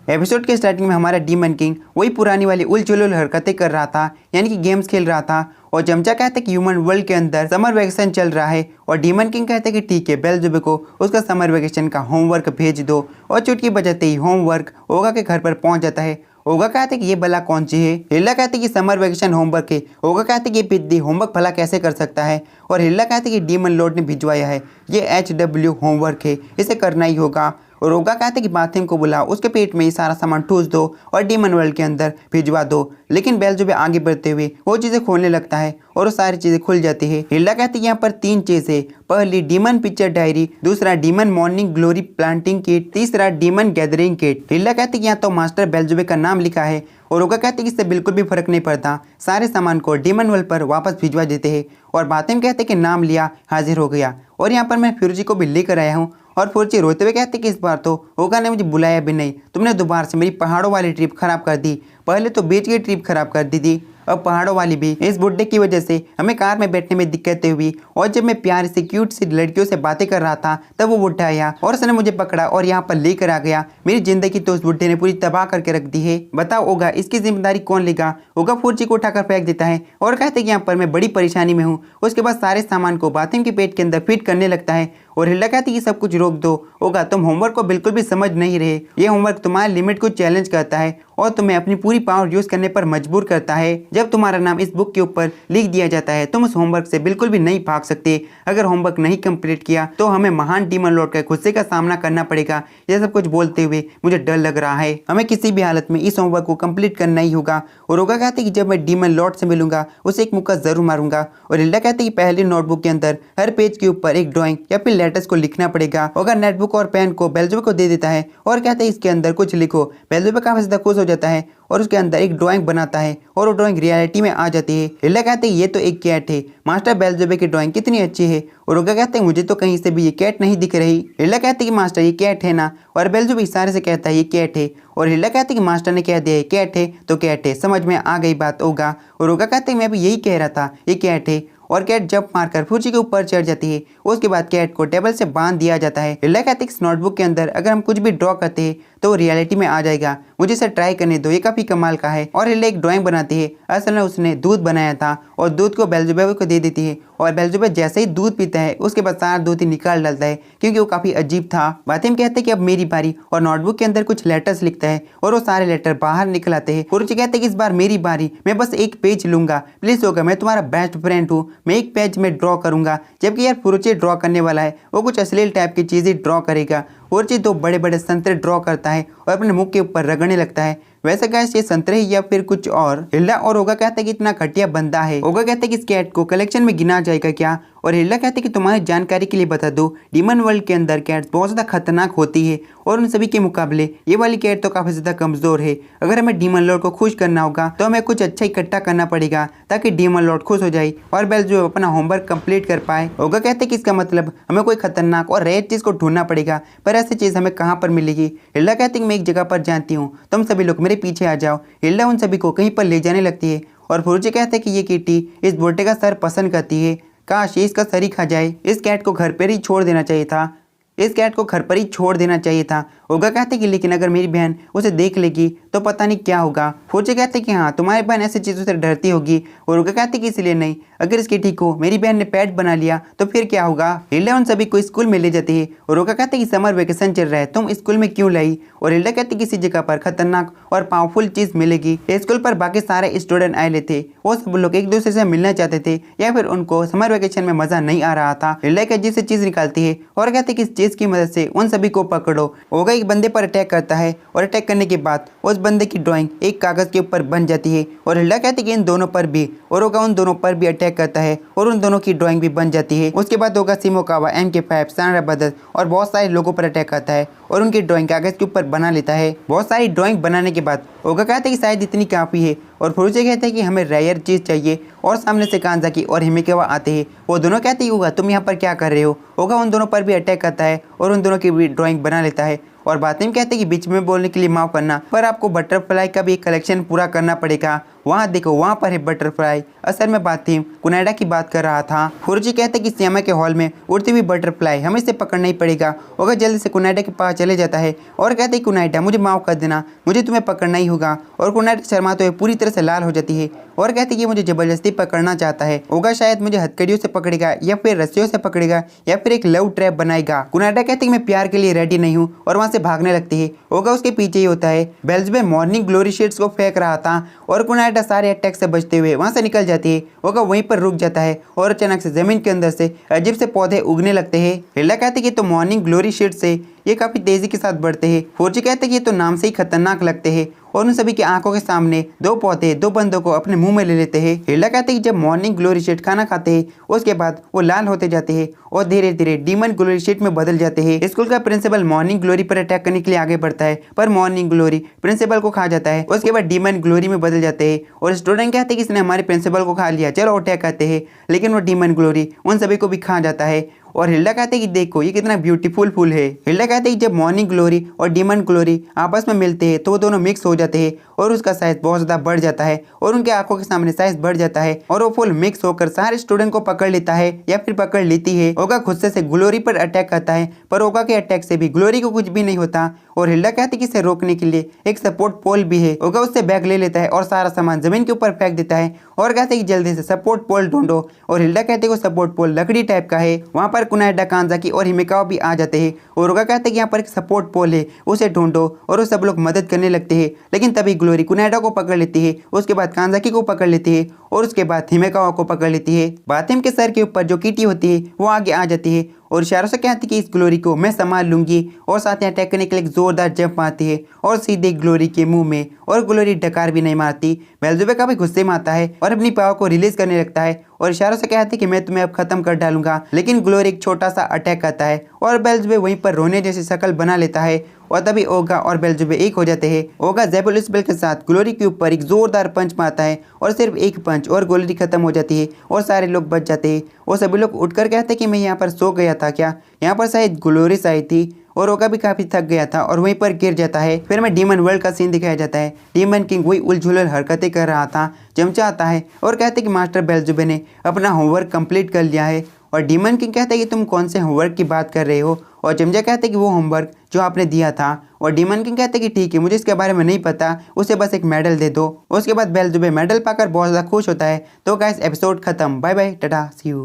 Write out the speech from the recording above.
Episode के starting में हमारा डीमन किंग वही पुरानी वाली उलझुल हरकतें कर रहा था, यानी कि गेम्स खेल रहा था। और चमचा कहते कि ह्यूमन वर्ल्ड के अंदर समर वेकेशन चल रहा है और डीमन किंग कहते कि ठीक है, बेल्ज़ेबुब को उसका समर वेकेशन का होमवर्क भेज दो। और चुटकी बजाते ही होमवर्क ओगा के घर पर पहुंच जाता है। ओगा कहते कि ये भला कौन सी है। हिल्ला कहते कि समर वेकेशन होमवर्क है। ओगा कहते कि ये पिद्दी होमवर्क भला कैसे कर सकता है। और हिल्ला कहते कि डीमन लॉर्ड ने भिजवाया है, ये HW होमवर्क है, इसे करना ही होगा। और ओगा कहते कि बाथिम को बुलाओ, उसके पेट में ये सारा सामान ठूस दो और डीमन वर्ल्ड के अंदर भिजवा दो। लेकिन बेल्ज़ेबुब आगे बढ़ते हुए वो चीज़ें खोलने लगता है और वो सारी चीज़ें खुल जाती है। हिल्ला कहती है यहाँ पर 3 चीज़ें, पहली डीमन पिक्चर डायरी, दूसरा demon morning glory planting kit, तीसरा डीमन गैदरिंग किट। हिल्ला कहती है यहाँ तो मास्टर बेल्ज़ेबुब का नाम लिखा है। और ओगा कहते कि इससे बिल्कुल भी फर्क नहीं पड़ता, सारे सामान को डीमन वर्ल्ड पर वापस भिजवा देते हैं। और बातिम कहते कि नाम लिया हाजिर हो गया। और यहाँ पर मैं फ्यूजी को भी लेकर आया हूँ। और फुर्ची रोते हुए कहते कि इस बार तो ओगा ने मुझे बुलाया भी नहीं, तुमने दोबारा से मेरी पहाड़ों वाली ट्रिप खराब कर दी। पहले तो बीच की ट्रिप खराब कर दी थी, अब पहाड़ों वाली भी। इस बुड्ढे की वजह से हमें कार में बैठने में दिक्कतें हुई। और जब मैं प्यार से क्यूट सी लड़कियों से बातें कर रहा था तब वो बुड्ढा आया और उसने मुझे पकड़ा और यहाँ पर लेकर आ गया। मेरी जिंदगी तो उस बुड्ढे ने पूरी तबाह करके रख दी है। बताओ ओगा, इसकी जिम्मेदारी कौन लेगा। ओगा फुर्ची को उठाकर फेंक देता है और कहते कि यहाँ पर मैं बड़ी परेशानी में हूँ। उसके बाद सारे सामान को बातिम के पेट के अंदर फिट करने लगता है। और हिल्ला कहती कि सब कुछ रोक दो। ओगा, तुम होमवर्क को बिल्कुल भी समझ नहीं रहे। ये होमवर्क तुम्हारे लिमिट को चैलेंज करता है और तुम्हें अपनी पूरी पावर यूज करने पर मजबूर करता है। जब तुम्हारा नाम इस बुक के ऊपर लिख दिया जाता है तुम उस होमवर्क से बिल्कुल भी नहीं भाग सकते। अगर होमवर्क नहीं कंप्लीट किया तो हमें महान डीमन लॉर्ड के गुस्से का सामना करना पड़ेगा। यह सब कुछ बोलते हुए मुझे डर लग रहा है, हमें किसी भी हालत में इस होमवर्क को कंप्लीट करना ही होगा। और ओगा कहते कि जब मैं डीमन लॉर्ड से मिलूंगा उसे एक मुक्का जरूर मारूंगा। और हिल्ला कहते कि पहली नोटबुक के अंदर हर पेज के ऊपर एक ड्राइंग या फिर लेटर्स को लिखना पड़ेगा। ओगा नेटबुक और पेन को बेल्ज़ेबुब को दे देता है और कहते हैं इसके अंदर कुछ लिखो। बेल्ज़ेबुब काफी ज्यादा खुश हो जाता है और उसके अंदर एक ड्राइंग बनाता है और वो ड्राइंग रियलिटी में आ जाती है। हिल्ला कहते हैं ये तो एक कैट है, मास्टर बेल्ज़ेबुब की ड्राइंग कितनी अच्छी है। और ओगा कहते हैं मुझे तो कहीं से भी ये कैट नहीं दिख रही। हिल्ला कहते हैं कि मास्टर ये कैट है ना। और बेल्ज़ेबुब इशारे से कहता है ये कैट है। और हिल्ला कहते हैं कि मास्टर ने कह दिया है कैट है तो कैट है, समझ में आ गई बात ओगा। और ओगा कहते हैं मैं भी यही कह रहा था, ये कैट है। और कैट जंप मारकर फुर्ची के ऊपर चढ़ जाती है। उसके बाद कैट को टेबल से बांध दिया जाता है। हिल्ला कहते हैं इस नोटबुक के अंदर अगर हम कुछ भी ड्रॉ करते हैं तो वो रियलिटी में आ जाएगा, मुझे इसे ट्राई करने दो, ये काफी कमाल का है। और हिल्ला एक ड्राइंग बनाती है, असल में उसने दूध बनाया था और दूध को बेल्ज़ेबुब को दे देती है। और बेल्ज़ेबुब जैसे ही दूध पीता है उसके बाद सारा दूध ही निकाल डालता है क्योंकि वो काफी अजीब था। बातिम कहते हैं कि अब मेरी बारी और नोटबुक के अंदर कुछ लेटर्स लिखता है और वो सारे लेटर बाहर निकल आते हैं। फुर्ची कहते हैं कि इस बार मेरी बारी, मैं बस एक पेज लूंगा, प्लीज होगा, मैं तुम्हारा बेस्ट फ्रेंड हूँ, मैं एक पेज में ड्रॉ करूंगा। जबकि यार फुर्ची ड्रॉ करने वाला है वो कुछ अश्लील टाइप की चीजें ड्रॉ करेगा। फुर्ची 2 बड़े बड़े संतरे ड्रॉ करता है और अपने मुंह के ऊपर रगड़ने लगता है। वैसे गाइस ये संतरे या फिर कुछ और। हिल्ला और ओगा कहते हैं कि इतना घटिया बंदा है। ओगा कहते हैं कि इस कैट को कलेक्शन में गिना जाएगा क्या। और हिल्ला कहते हैं कि तुम्हारी जानकारी के लिए बता दो, डीमन वर्ल्ड के अंदर कैट्स बहुत ज़्यादा खतरनाक होती है और उन सभी के मुकाबले ये वाली कैट तो काफ़ी ज़्यादा कमज़ोर है। अगर हमें डीमन लॉर्ड को खुश करना होगा तो हमें कुछ अच्छा इकट्ठा करना पड़ेगा ताकि डीमन लॉर्ड खुश हो जाए और बेल्ज़ेबुब अपना होमवर्क कंप्लीट कर पाए। ओगा कहते हैं कि इसका मतलब हमें कोई खतरनाक और रेयर चीज़ को ढूंढना पड़ेगा, पर ऐसी चीज़ हमें कहाँ पर मिलेगी। हिल्ला कहते हैं कि मैं एक जगह पर जानती हूँ, तुम सभी लोग मेरे पीछे आ जाओ। हिल्ला उन सभी को कहीं पर ले जाने लगती है और फुर्ची कहते हैं कि ये किटी इस बुड्ढे का सर पसंद करती है, काश ये इसका सर ही खा जाए। इस कैट को घर पर ही छोड़ देना चाहिए था, इस कैट को घर पर ही छोड़ देना चाहिए था। ओगा कहते कि लेकिन अगर मेरी बहन उसे देख लेगी तो पता नहीं क्या होगा। फुर्ची कहते कि हाँ, तुम्हारी बहन ऐसी चीज़ों से डरती होगी। और ओगा कहते कि इसलिए नहीं, अगर इसकी ठीक हो, मेरी बहन ने पेट बना लिया तो फिर क्या होगा। हिल्ला उन सभी को स्कूल में ले जाती है और ओगा कहते कि समर वेकेशन चल रहा है, तुम स्कूल में क्यों लाई। और हिल्ला कहती किसी जगह पर खतरनाक और पावरफुल चीज़ मिलेगी। स्कूल पर बाकी सारे स्टूडेंट आए थे, वो सब लोग एक दूसरे से मिलना चाहते थे या फिर उनको समर वेकेशन में मजा नहीं आ रहा था। हिल्ला एक अजीब सी चीज़ निकालती है और कहते कि इस चीज़ की मदद से उन सभी को पकड़ो। ओगा एक बंदे पर अटैक करता है और अटैक करने के बाद उस बंदे की ड्राइंग एक कागज के ऊपर बन जाती है। और हिल्ला कहते कि इन दोनों पर भी, और ओगा उन दोनों पर भी अटैक करता है और उन दोनों की ड्राइंग भी बन जाती है। उसके बाद ओगा शिमोकावा, MK5, सारा ब्रदर्स और बहुत सारे लोगों पर अटैक करता है और उनकी ड्राइंग कागज के ऊपर बना लेता है। बहुत सारी ड्राइंग बनाने के बाद ओगा कहते हैं कि शायद इतनी काफ़ी है और फुर्ची कहते हैं कि हमें रेयर चीज़ चाहिए। और सामने से कांजाकी और हिमेकावा आते हैं, वो दोनों कहते हैं ओगा तुम यहाँ पर क्या कर रहे हो। ओगा उन दोनों पर भी अटैक करता है और उन दोनों की भी ड्राइंग बना लेता है। और बातिम कहते हैं कि बीच में बोलने के लिए माफ़ करना, पर आपको बटरफ्लाई का भी एक कलेक्शन पूरा करना पड़ेगा। वहाँ देखो वहाँ पर है बटरफ्लाई। असल में बातिम कुनाडा की बात कर रहा था। फुरुजी कहते कि सियामा के हॉल में उड़ती हुई बटरफ्लाई हमें इसे पकड़ना ही पड़ेगा। ओगा जल्दी से कुनाडा के पास चले जाता है और कहते हैं कुनाडा मुझे माफ कर देना, मुझे तुम्हें पकड़ना ही होगा। और कुनाडा शर्माते हुए पूरी तरह से लाल हो जाती है और कहती है कि मुझे जबरदस्ती पकड़ना चाहता है। ओगा शायद मुझे हथकड़ियों से पकड़ेगा या फिर रस्सियों से पकड़ेगा या फिर एक लव ट्रैप बनाएगा। कुनाडा कहती है कि मैं प्यार के लिए रेडी नहीं हूँ और वहाँ से भागने लगती है। ओगा उसके पीछे ही होता है। बेल्ज़ेबुब मॉर्निंग ग्लोरी शीट्स को फेंक रहा था और कुनाडा सारे अटैक से बचते हुए वहाँ से निकल जाती है। ओगा वहीं पर रुक जाता है और अचानक से जमीन के अंदर से अजीब से पौधे उगने लगते हैं। हिल्डा कहती है कि तो मॉर्निंग ग्लोरी शीट से ये काफी तेजी के साथ बढ़ते हैं। फुरुजी कहते हैं कि ये तो नाम से ही खतरनाक लगते हैं और उन सभी की आंखों के सामने दो पौधे दो बंदों को अपने मुंह में ले लेते हैं। हिल्डा कहते हैं कि जब मॉर्निंग ग्लोरी शीट खाना खाते हैं उसके बाद वो लाल होते जाते हैं और धीरे धीरे डीमन ग्लोरी शीट में बदल जाते हैं। स्कूल का प्रिंसिपल मॉर्निंग ग्लोरी पर अटैक करने के लिए आगे बढ़ता है पर मॉर्निंग ग्लोरी प्रिंसिपल को खा जाता है। उसके बाद डीमन ग्लोरी में बदल जाते हैं और स्टूडेंट कहते हैं कि इसने हमारे प्रिंसिपल को खा लिया, चलो अटैक करते हैं। लेकिन वो डीमन ग्लोरी उन सभी को भी खा जाता है और हिल्डा कहते हैं कि देखो ये कितना ब्यूटीफुल फूल है। हिल्डा कहते हैं कि जब मॉर्निंग ग्लोरी और डीमन ग्लोरी आपस में मिलते हैं तो वो दोनों मिक्स हो जाते हैं और उसका साइज बहुत ज़्यादा बढ़ जाता है और उनके आंखों के सामने साइज बढ़ जाता है और वो फूल मिक्स होकर सारे स्टूडेंट को पकड़ लेता है या फिर पकड़ लेती है। ओगा गुस्से से ग्लोरी पर अटैक करता है पर ओगा के अटैक से भी ग्लोरी को कुछ भी नहीं होता और हिल्डा कहती है कि इसे रोकने के लिए एक सपोर्ट पोल भी है। ओगा उससे बैग ले लेता है और सारा सामान जमीन के ऊपर फेंक देता है और कहते हैं कि जल्दी से सपोर्ट पोल ढूंढो। और हिल्डा कहते हैं कि सपोर्ट पोल लकड़ी टाइप का है। वहाँ पर कुनाडा, कांजाकी और हिमेकावा भी आ जाते हैं और ओगा कहते हैं कि यहाँ पर एक सपोर्ट पोल है, उसे ढूंढो और वो सब लोग मदद करने लगते हैं। लेकिन तभी ग्लोरी कुनाडा को पकड़ लेती है, उसके बाद कांजाकी को पकड़ लेती है और उसके बाद हिमेकावा को पकड़ लेती है। बातिम के सर के ऊपर जो कीटी होती है वो आगे आ जाती है और इशारों से कहती है कि इस ग्लोरी को मैं संभाल लूंगी और साथ ही अटैक करने के लिए एक जोरदार जंप मारती है और सीधे ग्लोरी के मुंह में और ग्लोरी डकार भी नहीं मारती। बेल्ज़ेबुब काफी गुस्से में आता है और अपनी पावर को रिलीज करने लगता है और इशारों से कहती है कि मैं तुम्हें अब खत्म कर डालूंगा। लेकिन ग्लोरी एक छोटा सा अटैक करता है और बेल्ज़ेबुब वहीं पर रोने जैसी शक्ल बना लेता है और तभी ओगा और बेल्ज़ेबुब एक हो जाते हैं। ओगा ज़ेबुलस्पेल के साथ ग्लोरी के ऊपर एक जोरदार पंच मारता है और सिर्फ एक पंच और ग्लोरी खत्म हो जाती है और सारे लोग बच जाते हैं और सभी लोग उठकर कहते हैं कि मैं यहाँ पर सो गया था क्या, यहाँ पर शायद ग्लोरी आई थी। और ओगा भी काफी थक गया था और वहीं पर गिर जाता है। फिर में डीमन वर्ल्ड का सीन दिखाया जाता है। डीमन किंग वही उलझुलल हरकतें कर रहा था। चमचा आता है और कहते हैं कि मास्टर बेल्ज़ेबुब ने अपना होमवर्क कंप्लीट कर लिया है और डीमन किंग कहता है कि तुम कौन से होमवर्क की बात कर रहे हो और चमचा कहते हैं कि वो होमवर्क जो आपने दिया था। और डीमन किंग कहते हैं कि ठीक है, मुझे इसके बारे में नहीं पता, उसे बस एक मेडल दे दो। उसके बाद बेल्ज़ेबुब मेडल पाकर बहुत ज़्यादा खुश होता है। तो गाइस एपिसोड खत्म। Bye bye, tata, see you.